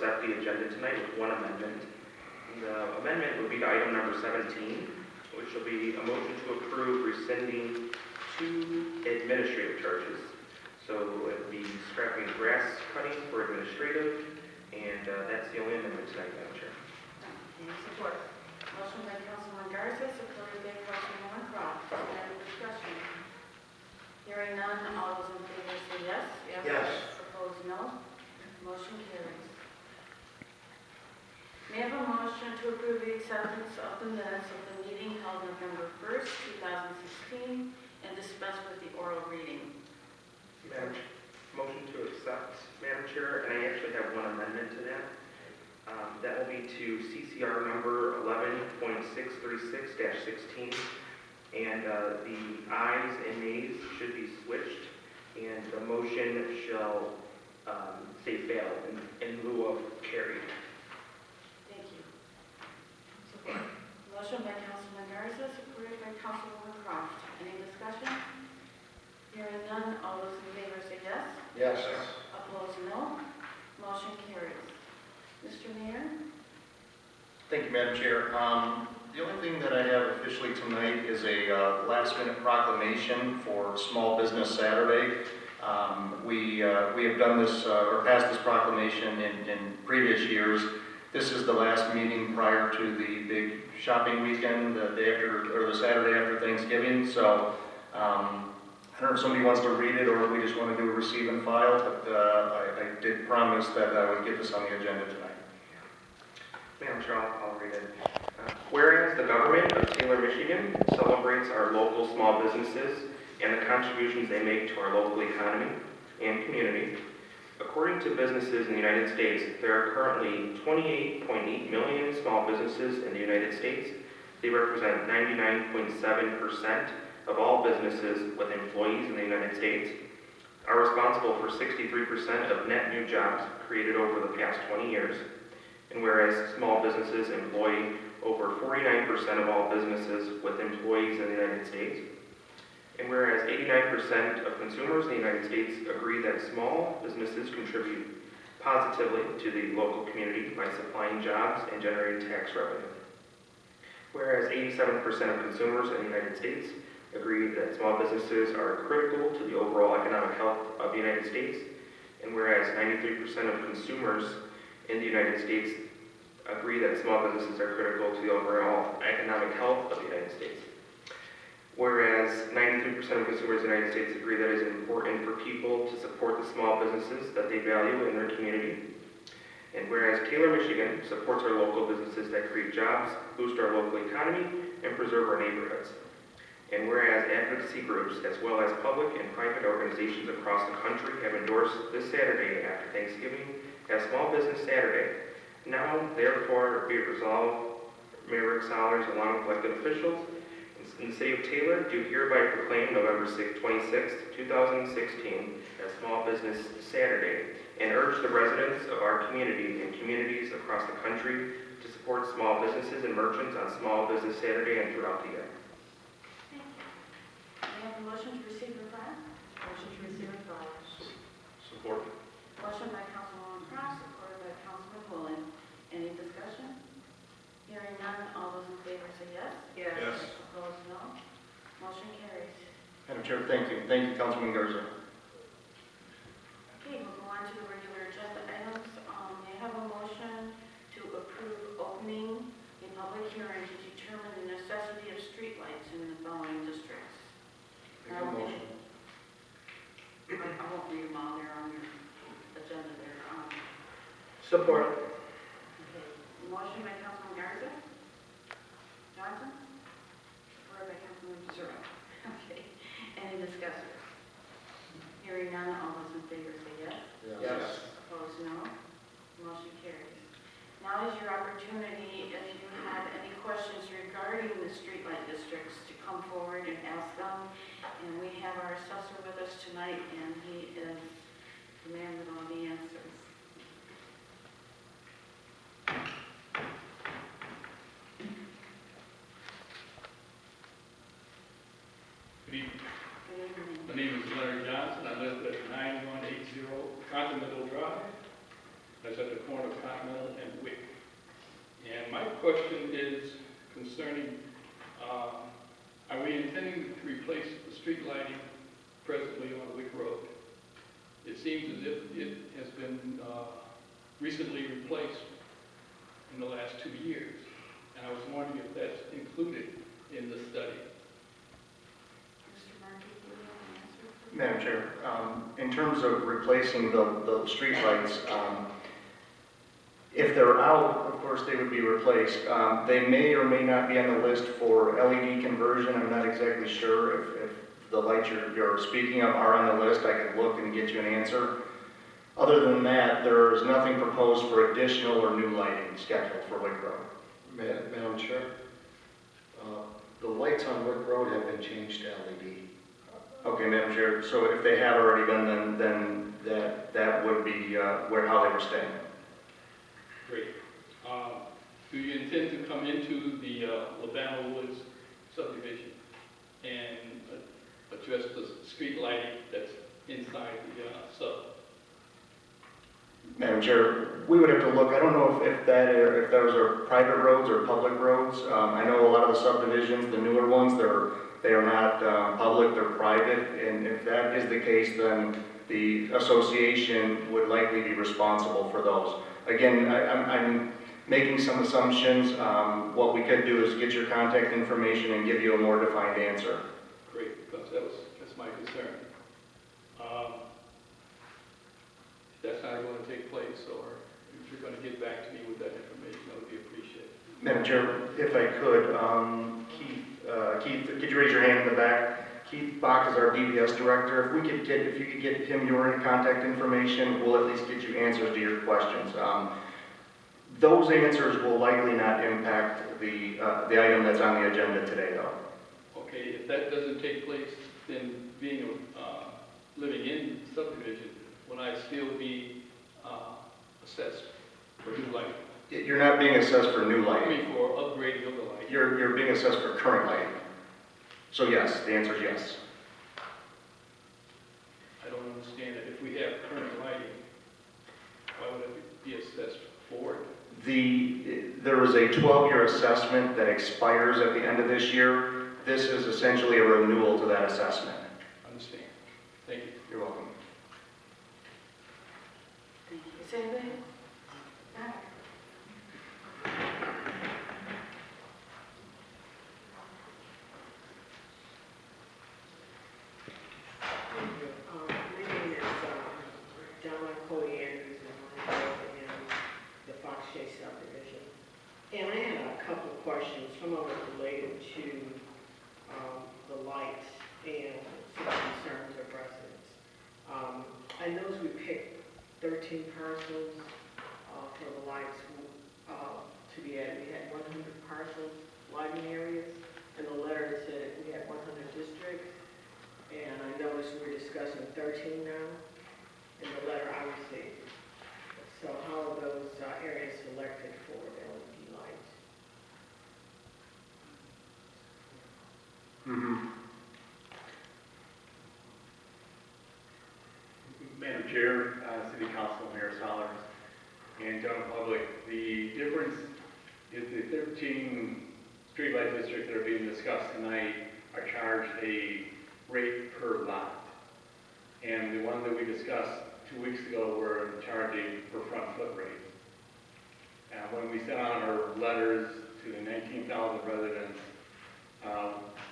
accept the agenda tonight with one amendment. The amendment would be to item number 17, which will be a motion to approve rescinding 2 administrative charges. So it would be scrapping grass cutting for administrative, and that's the only amendment tonight, Madam Chair. Any support? Motion by Councilman Garza, supported by Councilwoman Croft. Is there any discussion? Hearing none, all those in favor say yes. Yes. Opposed, no. Motion carries. May I have a motion to approve the acceptance of the minutes of the meeting held November 1st, 2016, and dispense with the oral reading? Motion to accept, Madam Chair, and I actually have one amendment to that. That will be to CCR number 11.636-16, and the ayes and nays should be switched, and the motion shall say fail in lieu of carried. Thank you. Support. Motion by Councilman Garza, supported by Councilwoman Croft. Any discussion? Hearing none, all those in favor say yes. Yes. Opposed, no. Motion carries. Mr. Mayor? Thank you, Madam Chair. The only thing that I have officially tonight is a last-minute proclamation for Small Business Saturday. We have done this or passed this proclamation in previous years. This is the last meeting prior to the big shopping weekend, the day after or the Saturday after Thanksgiving. So I don't know if somebody wants to read it or if we just want to do a receive and file, but I did promise that I would get this on the agenda tonight. Madam Chair, I'll read it. Whereas the government of Taylor, Michigan celebrates our local small businesses and the contributions they make to our local economy and community, according to businesses in the United States, there are currently 28.8 million small businesses in the United States. They represent 99.7% of all businesses with employees in the United States, are responsible for 63% of net new jobs created over the past 20 years. And whereas small businesses employ over 49% of all businesses with employees in the United States, and whereas 89% of consumers in the United States agree that small businesses contribute positively to the local community by supplying jobs and generating tax revenue. Whereas 87% of consumers in the United States agree that small businesses are critical to the overall economic health of the United States, and whereas 93% of consumers in the United States agree that small businesses are critical to the overall economic health of the United States. Whereas 93% of consumers in the United States agree that it is important for people to support the small businesses that they value in their community. And whereas Taylor, Michigan supports our local businesses that create jobs, boost our local economy, and preserve our neighborhoods. And whereas advocacy groups, as well as public and private organizations across the country, have endorsed this Saturday after Thanksgiving as Small Business Saturday, now therefore be it resolved, Mayor Rick Sollers, along with elected officials in the city of Taylor, do hereby proclaim November 26, 2016 as Small Business Saturday, and urge the residents of our community and communities across the country to support small businesses and merchants on Small Business Saturday and throughout the year. May I have a motion to receive and file? Motion to receive and file. Support. Motion by Councilwoman Cross, supported by Councilman Woolen. Any discussion? Hearing none, all those in favor say yes. Yes. Opposed, no. Motion carries. Madam Chair, thank you. Thank you, Councilman Garza. Okay, we'll go on to the regular agenda items. May I have a motion to approve opening a public hearing to determine the necessity of streetlights in the following districts? I won't read them all, they're on your agenda there. Support. Okay, motion by Councilman Garza. Johnson? Supported by Councilman Zero. Okay, any discussion? Hearing none, all those in favor say yes. Yes. Opposed, no. Motion carries. Now is your opportunity, if you have any questions regarding the streetlight districts, to come forward and ask them. And we have our assessor with us tonight, and he is the man with all the answers. Good evening. Good evening. My name is Larry Johnson. I live at 9180 Continental Drive. That's at the corner of Continental and Wick. And my question is concerning, are we intending to replace the street lighting presently on Wick Road? It seems as if it has been recently replaced in the last 2 years. And I was wondering if that's included in the study. Mr. Markey, do you have an answer? Madam Chair, in terms of replacing the streetlights, if they're out, of course, they would be replaced. They may or may not be on the list for LED conversion. I'm not exactly sure if the lights you're speaking of are on the list. I can look and get you an answer. Other than that, there is nothing proposed for additional or new lighting scheduled for Wick Road. Madam Chair, the lights on Wick Road have been changed to LED. Okay, Madam Chair, so if they have already been, then that would be how they were staying. Great. Do you intend to come into the Labama Woods subdivision and address the street lighting that's inside the sub? Madam Chair, we would have to look. I don't know if those are private roads or public roads. I know a lot of the subdivisions, the newer ones, they are not public, they're private. And if that is the case, then the association would likely be responsible for those. Again, I'm making some assumptions. What we could do is get your contact information and give you a more defined answer. Great, because that's my concern. If that's not going to take place, or if you're going to get back to me with that information, that would be appreciated. Madam Chair, if I could, Keith, could you raise your hand in the back? Keith Bach is our DPS director. If you could get him your contact information, we'll at least get you answers to your questions. Those answers will likely not impact the item that's on the agenda today, though. Okay, if that doesn't take place, then being living in subdivision, will I still be assessed for new lighting? You're not being assessed for new I lighting. mean, for upgrading of the lighting. You're being assessed for current lighting. So yes, the answer is yes. I don't understand it. If we have current lighting, why would it be assessed for it? There is a 12-year assessment that expires at the end of this year. This is essentially a renewal to that assessment. Understand. Thank you. You're welcome. Thank you. Is anybody? My name is Donna Cody Andrews, and I live in the Fox Chase subdivision. And I had a couple of questions, some of it related to the lights and some concerns of residents. I noticed we picked 13 parcels for the lights to be added. We had 100 parcels, lighting areas, and the letter said we had 100 districts. And I noticed we're discussing 13 now in the letter I received. So how are those areas selected for LED lights? Madam Chair, City Council, Mayor Sollers, and general public, the difference is the 13 streetlight districts that are being discussed tonight are charged a rate per lot. And the one that we discussed 2 weeks ago were charging per front foot rate. And when we sent out our letters to the 19,000 residents,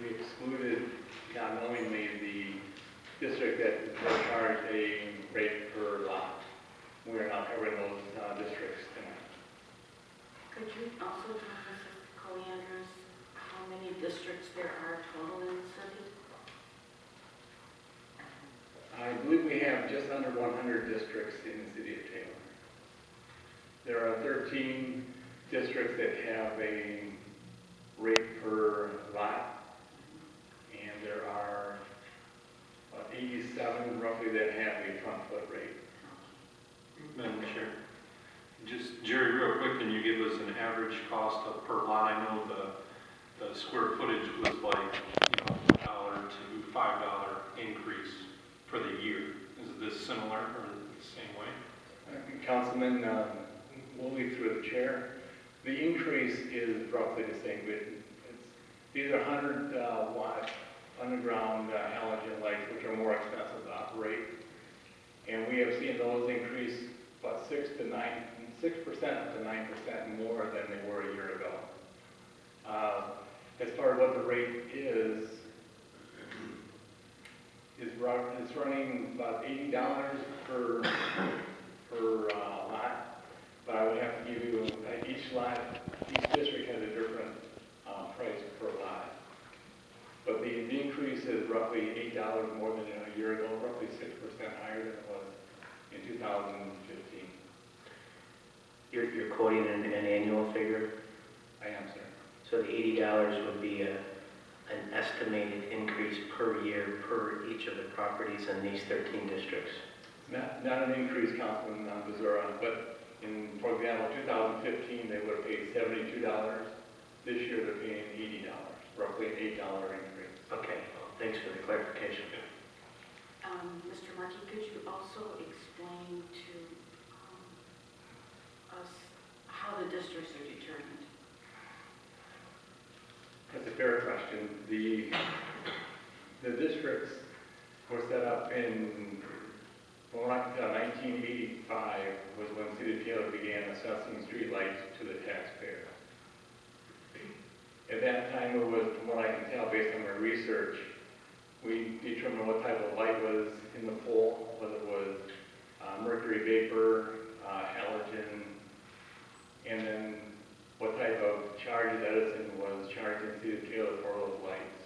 we excluded not knowingly the district that will charge a rate per lot. We are now covering those districts tonight. Could you also tell Mrs. Colanders how many districts there are total in the city? I believe we have just under 100 districts in the city of Taylor. There are 13 districts that have a rate per lot, and there are 87 roughly that have a front foot rate. Madam Chair, just Jerry, real quick, can you give us an average cost of per lot? I know the square footage was like, $1 to $5 increase for the year. Is this similar or the same way? Councilman Woolley through the chair. The increase is roughly the same, but these are 100-watt underground halogen lights, which are more expensive to operate. And we have seen those increase about 6% to 9% more than they were a year ago. As far as what the rate is it's running about $80 per lot, but I would have to give you, each lot, each district has a different price per lot. But the increase is roughly $8 more than a year ago, roughly 6% higher than it was in 2015. You're quoting an annual figure? I am, sir. So the $80 would be an estimated increase per year per each of the properties in these 13 districts? Not an increase, Councilman Bezura, but for example, 2015, they would have paid $72. This year, they're paying $80, roughly an $8 increase. Okay, well, thanks for the clarification. Mr. Markey, could you also explain to us how the districts are determined? That's a fair question. The districts were set up in, well, I can tell, 1985 was when City of Taylor began assessing streetlights to the taxpayer. At that time, it was, from what I can tell based on my research, we determined what type of light was in the pole, whether it was mercury vapor, halogen, and then what type of charge Edison was charging City of Taylor for those lights.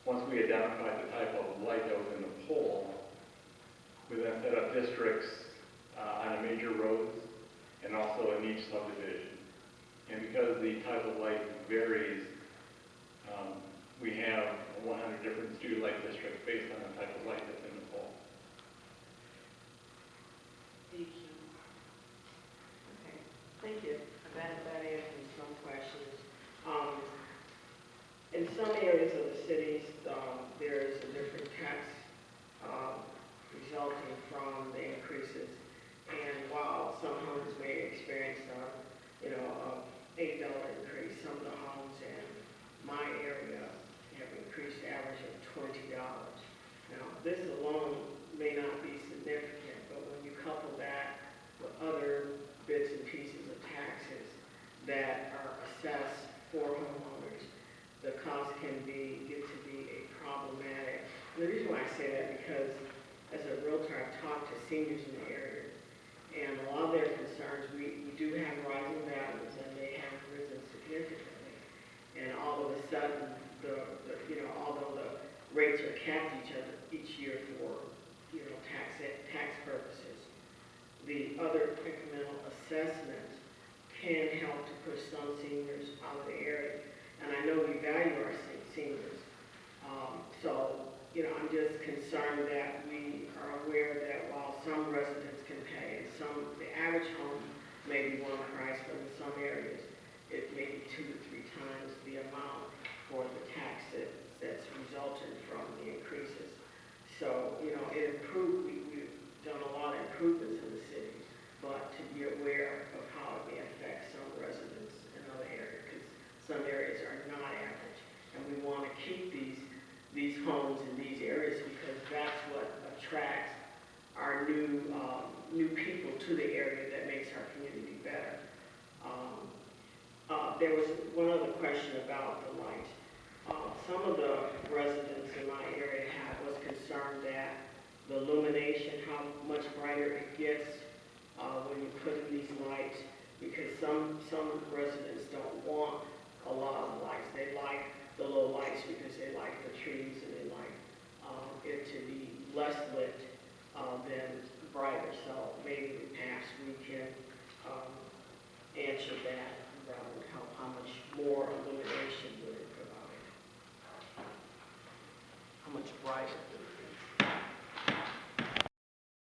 Once we identified the type of light that was in the pole, we then set up districts on the major roads and also in each subdivision. And because the type of light varies, we have 100 different street light districts based on the type of light that's in the pole. Thank you. Okay, thank you. That answers some questions. In some areas of the cities, there is a different tax resulting from the increases. And while some homes may experience $8 increase, some of the homes in my area have increased average of $20. Now, this alone may not be significant, but when you couple that with other bits and pieces of taxes that are assessed for homeowners, the cost can get to be a problematic. And the reason why I say that because as a realtor, I've talked to seniors in the area, and a lot of their concerns, we do have rising values, and they have risen significantly. And all of a sudden, although the rates are capped each year for tax purposes, the other incremental assessments can help to push some seniors out of the area. And I know we value our seniors. I'm just concerned that we are aware that while some residents can pay, and the average home may be one price, but in some areas, it may be 2 to 3 times the amount for the tax that's resulted from the increases. So, we've done a lot of improvements in the city, but to be aware of how it may affect some residents in other areas, because some areas are not average. And we want to keep these homes in these areas because that's what attracts our new people to the area that makes our community better. There was one other question about the light. Some of the residents in my area was concerned that the illumination, how much brighter it gets when you put in these lights, because some residents don't want a lot of lights. They like the low lights because they like the trees and they like it to be less lit than brighter. So maybe perhaps we can answer that about how much